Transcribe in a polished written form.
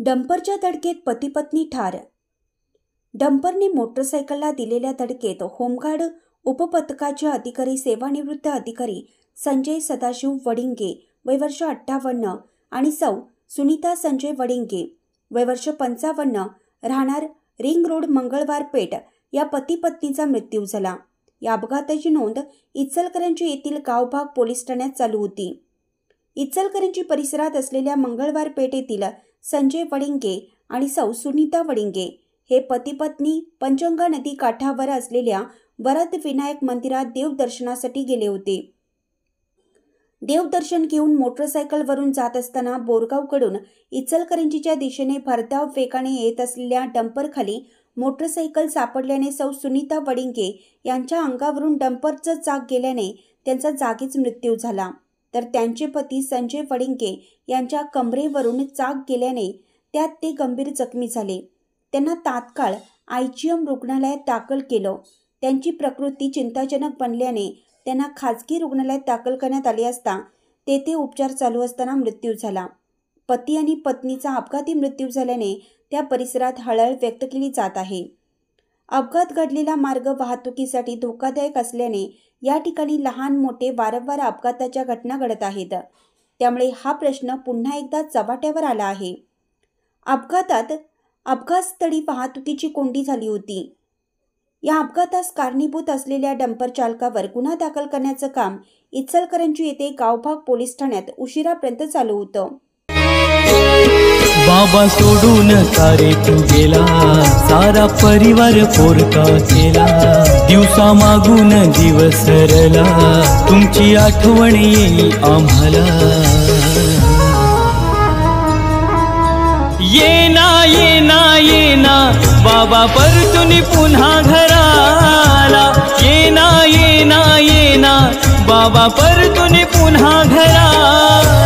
डंपरच्या धडकेत पती पत्नी ठार। डंपरने मोटरसायकलला दिलेल्या धडकेत होमगार्ड उपपथकाचे अधिकारी सेवानिवृत्त अधिकारी संजय सदाशिव वडिंगे वय वर्ष 58 आणि सौ सुनीता संजय वडिंगे वय वर्ष 55 राहणार रिंग रोड मंगळवार पेठ या पती पत्नीचा मृत्यू झाला। या अपघाताची नोंद इचलकरंजी येथील गावभाग पोलीस ठाण्यात चालू होती। इचलकरंजी परिसरात असलेल्या मंगळवार पेठ येथील संजय वडिंगे आणि सौ सुनीता वडिंगे हे पती पत्नी पंचगंगा नदी काठावर असलेल्या वरद विनायक मंदिरात देवदर्शनासाठी गेले होते। देवदर्शन घेऊन मोटरसायकलवरून जात असताना बोरगावकडून इचलकरंजीच्या दिशेने भरधाव वेगाने येत असलेल्या डंपरखाली मोटरसायकल सापडल्याने सौ सुनीता वडिंगे यांच्या अंगावरून डंपरचं चाक गेल्याने त्यांचा जागीच मृत्यू झाला, तर त्यांचे पती संजय वडिंगे यांच्या कमरेवरून चाक गेल्याने त्यात ते गंभीर जखमी झाले। त्यांना तात्काळ आयजीएम रुग्णालयात दाखल केलं। त्यांची प्रकृती चिंताजनक बनल्याने त्यांना खासगी रुग्णालयात दाखल करण्यात आले असता तेथे उपचार चालू असताना मृत्यू झाला। पती आणि पत्नीचा अपघाती मृत्यू झाल्याने त्या परिसरात हळहळ व्यक्त केली जात आहे। अपघात घडलेला मार्ग वाहतुकीसाठी धोकादायक असल्याने या ठिकाणी लहान मोठे वारंवार अपघाताच्या घटना घडत आहेत, त्यामुळे हा प्रश्न पुन्हा एकदा चव्हाट्यावर आला आहे। अपघातस्थळी वाहतुकीची कोंडी झाली होती। या अपघातास कारणीभूत असलेल्या डंपर चालकावर गुन्हा दाखल करण्याचं काम इचलकरंजी येथे गावभाग पोलीस ठाण्यात उशिरापर्यंत चालू होतं। बाबा सोडून सारे तू गेला, सारा परिवार पोरका केला, दिवसा मागून दिवस रला, तुमची आठवण येई आम्हाला। येना येना येना बाबा परतून पुन्हा घराला, येना येना येना बाबा परतून पुन्हा घराला।